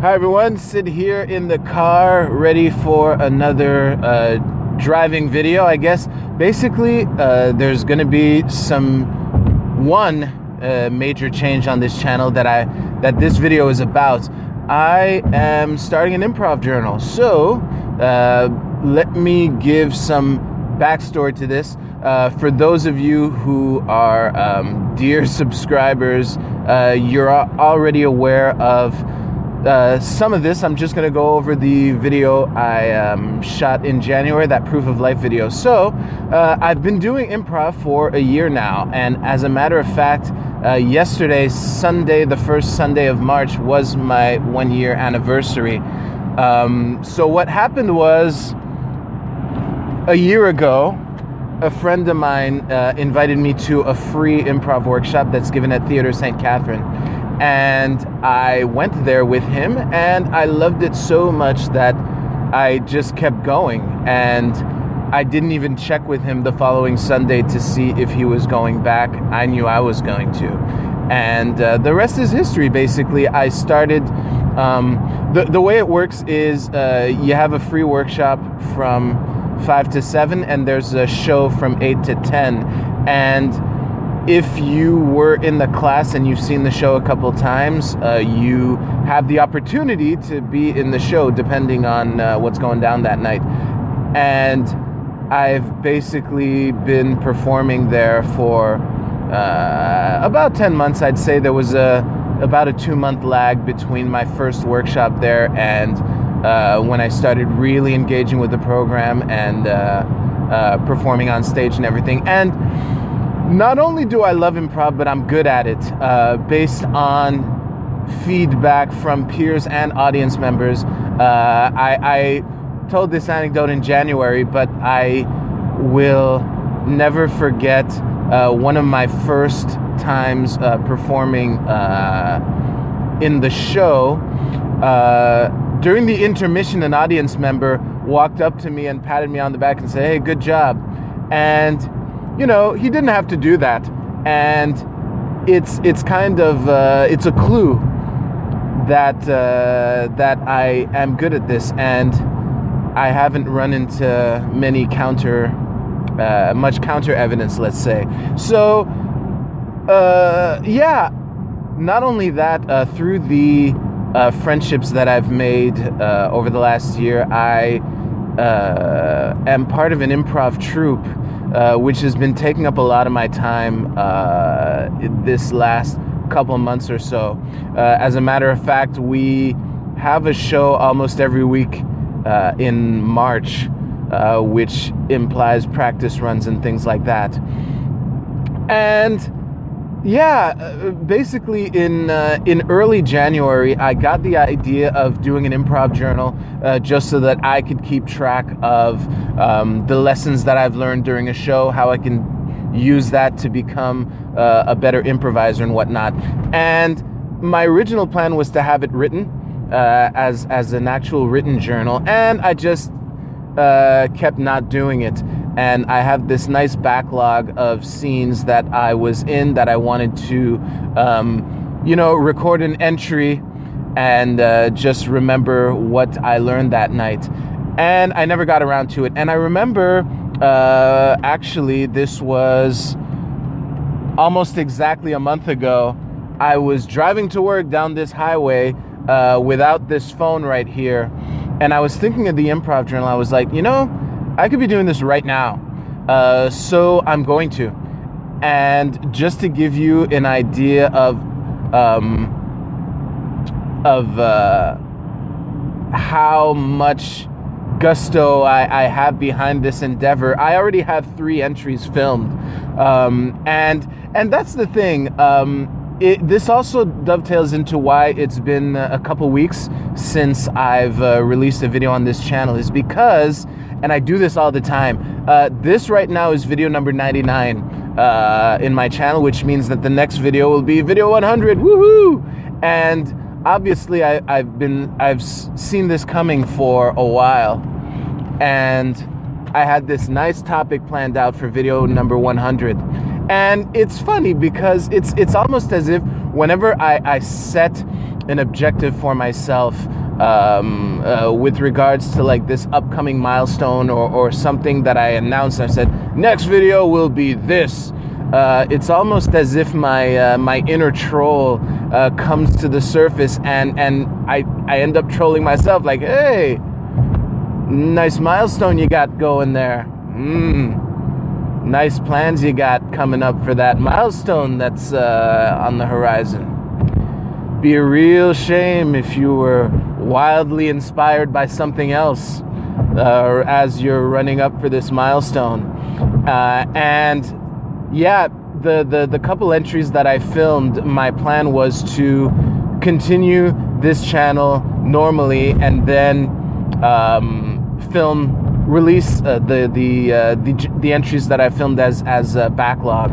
Hi everyone, Sid here in the car, ready for another driving video, I guess. Basically, there's going to be one major change on this channel that this video is about. I am starting an improv journal, so let me give some backstory to this. For those of you who are dear subscribers, you're already aware of some of this. I'm just going to go over the video I shot in January, that proof of life video. So I've been doing improv for a year now, and as a matter of fact, yesterday, Sunday, the first Sunday of March, was my 1-year anniversary. So what happened was, a year ago, a friend of mine invited me to a free improv workshop that's given at Theater St. Catherine. And I went there with him, and I loved it so much that I just kept going. And I didn't even check with him the following Sunday to see if he was going back. I knew I was going to. And the rest is history, basically. I started, the way it works is you have a free workshop from 5 to 7, and there's a show from 8 to 10. And if you were in the class and you've seen the show a couple times, you have the opportunity to be in the show depending on what's going down that night. And I've basically been performing there for about 10 months. I'd say there was about a 2-month lag between my first workshop there and when I started really engaging with the program and performing on stage and everything. And not only do I love improv, but I'm good at it, based on feedback from peers and audience members. I told this anecdote in January, but I will never forget one of my first times performing in the show. During the intermission, an audience member walked up to me and patted me on the back and said, "Hey, good job." And you know, he didn't have to do that, and it's kind of it's a clue that that I am good at this, and I haven't run into much counter evidence, let's say. So yeah, not only that, through the friendships that I've made over the last year, I am part of an improv troupe, which has been taking up a lot of my time this last couple months or so. As a matter of fact, we have a show almost every week in March, which implies practice runs and things like that. And yeah, basically in early January, I got the idea of doing an improv journal just so that I could keep track of the lessons that I've learned during a show, how I can use that to become a better improviser and whatnot. And my original plan was to have it written as an actual written journal, and I just kept not doing it. And I have this nice backlog of scenes that I was in that I wanted to, record an entry and just remember what I learned that night. And I never got around to it. And I remember, actually, this was almost exactly a month ago. I was driving to work down this highway without this phone right here. And I was thinking of the improv journal. I was like, I could be doing this right now, so I'm going to. And just to give you an idea of how much gusto I have behind this endeavor, I already have 3 entries filmed, and that's the thing. This also dovetails into why it's been a couple weeks since I've released a video on this channel, is because, and I do this all the time, this right now is video number 99 in my channel, which means that the next video will be video 100, woohoo! And obviously I've seen this coming for a while, and I had this nice topic planned out for video number 100. And it's funny because it's almost as if whenever I set an objective for myself with regards to like this upcoming milestone or something that I announced, I said, next video will be this. It's almost as if my inner troll comes to the surface, and I end up trolling myself like, hey, nice milestone you got going there. Nice plans you got coming up for that milestone that's on the horizon. Be a real shame if you were wildly inspired by something else as you're running up for this milestone. And yeah, the couple entries that I filmed, my plan was to continue this channel normally and then release the entries that I filmed as a backlog.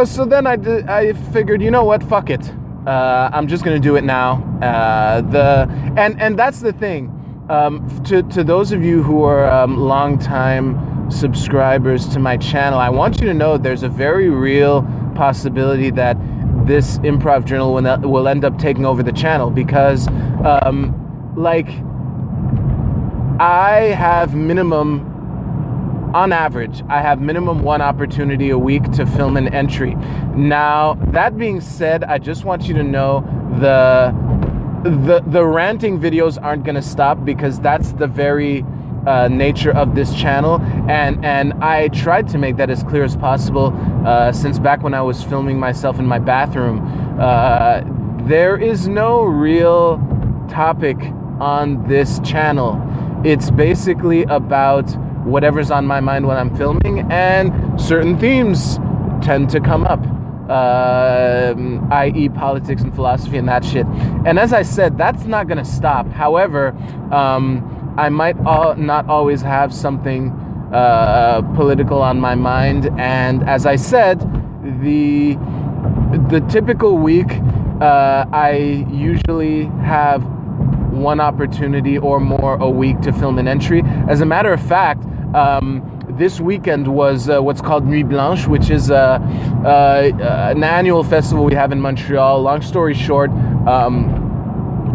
So then I figured, you know what, fuck it. I'm just gonna do it now. And that's the thing. To those of you who are long-time subscribers to my channel, I want you to know there's a very real possibility that this improv journal will end up taking over the channel, because I have on average, I have minimum one opportunity a week to film an entry. Now, that being said, I just want you to know the ranting videos aren't going to stop, because that's the very nature of this channel, and I tried to make that as clear as possible since back when I was filming myself in my bathroom. There is no real topic on this channel. It's basically about whatever's on my mind when I'm filming, and certain themes tend to come up, i.e. politics and philosophy and that shit. And as I said, that's not gonna stop. However, I might not always have something political on my mind, and as I said, the typical week, I usually have one opportunity or more a week to film an entry. As a matter of fact, this weekend was what's called Nuit Blanche, which is an annual festival we have in Montreal. Long story short,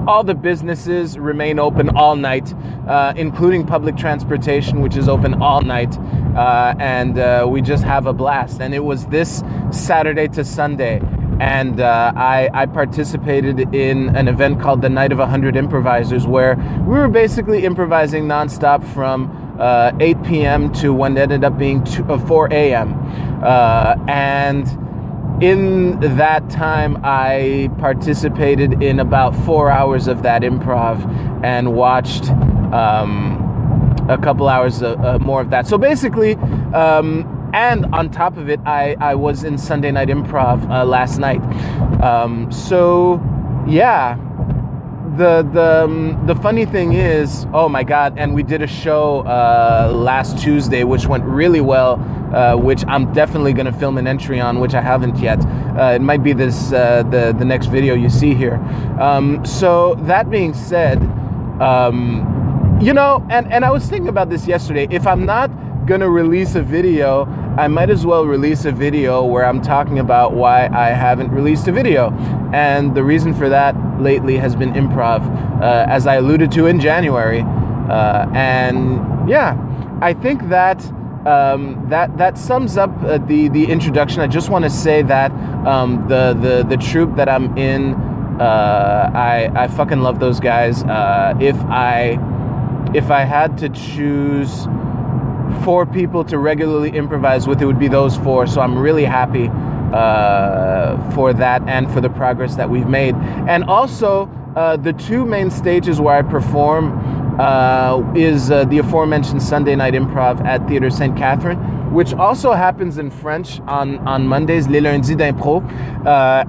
all the businesses remain open all night, including public transportation, which is open all night, and we just have a blast. And it was this Saturday to Sunday, and I participated in an event called the Night of 100 Improvisers, where we were basically improvising nonstop from 8 p.m. to what ended up being 4 a.m. And in that time, I participated in about 4 hours of that improv and watched a couple hours more of that. So basically, and on top of it, I was in Sunday Night Improv last night. So yeah, the funny thing is, oh my God, and we did a show last Tuesday, which went really well, which I'm definitely going to film an entry on, which I haven't yet. It might be this the next video you see here. So that being said, you know, and I was thinking about this yesterday. If I'm not gonna release a video, I might as well release a video where I'm talking about why I haven't released a video. And the reason for that lately has been improv, as I alluded to in January. And yeah, I think that that sums up the introduction. I just want to say that the troupe that I'm in, I fucking love those guys. If I had to choose 4 people to regularly improvise with, it would be those 4. So I'm really happy for that and for the progress that we've made. And also, the 2 main stages where I perform is the aforementioned Sunday Night Improv at Theatre Sainte Catherine, which also happens in French on Mondays, les lundis d'impro.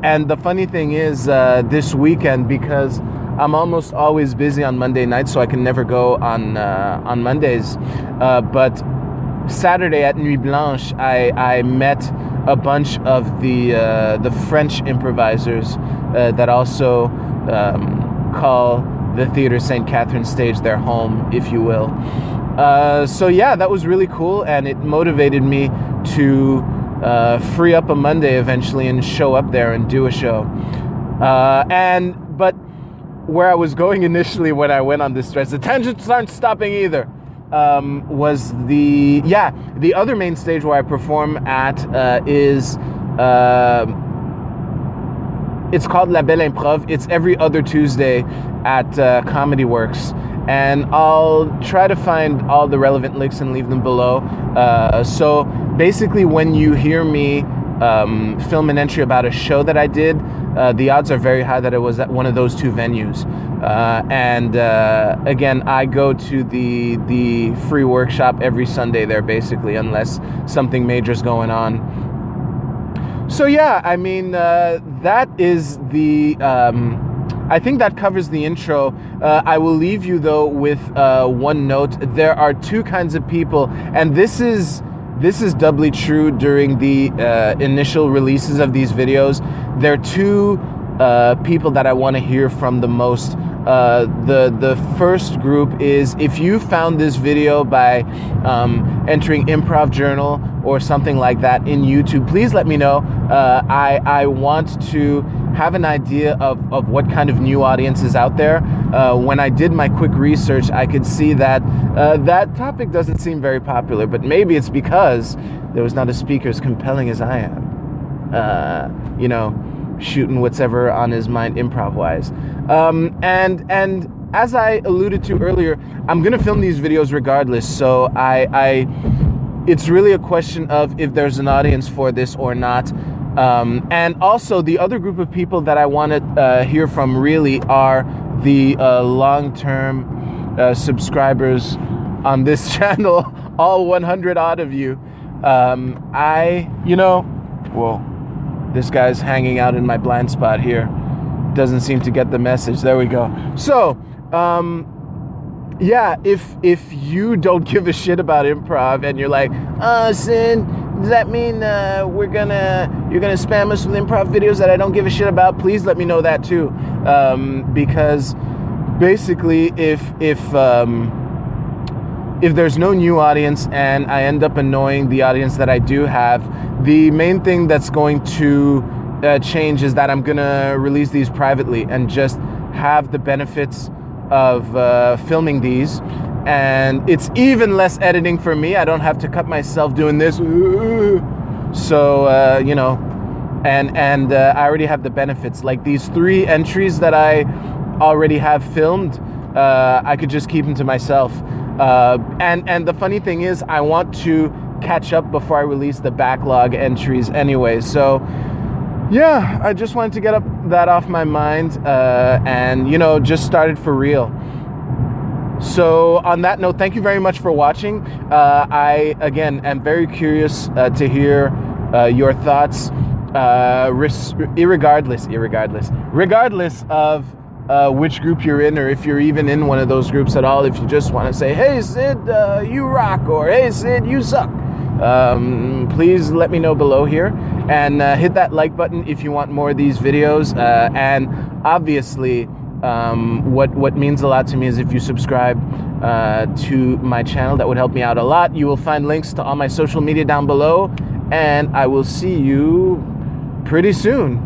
And the funny thing is, this weekend, because I'm almost always busy on Monday nights, so I can never go on Mondays. But Saturday at Nuit Blanche, I met a bunch of the French improvisers that also call the Theatre Sainte Catherine stage their home, if you will. So yeah, that was really cool, and it motivated me to free up a Monday eventually and show up there and do a show. But where I was going initially when I went on this stretch, the tangents aren't stopping either, was the other main stage where I perform at is it's called La Belle Improv. It's every other Tuesday at Comedy Works. And I'll try to find all the relevant links and leave them below. So basically when you hear me film an entry about a show that I did, the odds are very high that it was at one of those two venues. Again, I go to the free workshop every Sunday there, basically, unless something major's going on. So yeah, I mean, that is the... I think that covers the intro. I will leave you though with one note. There are two kinds of people, and this is doubly true during the initial releases of these videos. There are two people that I want to hear from the most. The first group is, if you found this video by entering Improv Journal or something like that in YouTube, please let me know. I want to have an idea of what kind of new audience is out there. When I did my quick research, I could see that that topic doesn't seem very popular, but maybe it's because there was not a speaker as compelling as I am. Shooting whatever on his mind improv-wise. And as I alluded to earlier, I'm gonna film these videos regardless, so it's really a question of if there's an audience for this or not. And also, the other group of people that I want to hear from really are the long-term subscribers on this channel, all 100 odd of you. Whoa, this guy's hanging out in my blind spot here. Doesn't seem to get the message. There we go. So, if you don't give a shit about improv and you're like, Sin, does that mean you're gonna spam us with improv videos that I don't give a shit about? Please let me know that too, because basically, if there's no new audience and I end up annoying the audience that I do have, the main thing that's going to change is that I'm gonna release these privately and just have the benefits of filming these. And it's even less editing for me. I don't have to cut myself doing this. So, and I already have the benefits. Like these 3 entries that I already have filmed, I could just keep them to myself. And the funny thing is, I want to catch up before I release the backlog entries anyway. So, yeah, I just wanted to get that off my mind and, just started for real. So on that note, thank you very much for watching. I, again, am very curious to hear your thoughts, regardless of which group you're in, or if you're even in one of those groups at all. If you just want to say, hey, Sid, you rock, or hey, Sid, you suck, please let me know below here. And hit that like button if you want more of these videos. And obviously, what means a lot to me is if you subscribe to my channel. That would help me out a lot. You will find links to all my social media down below, and I will see you pretty soon.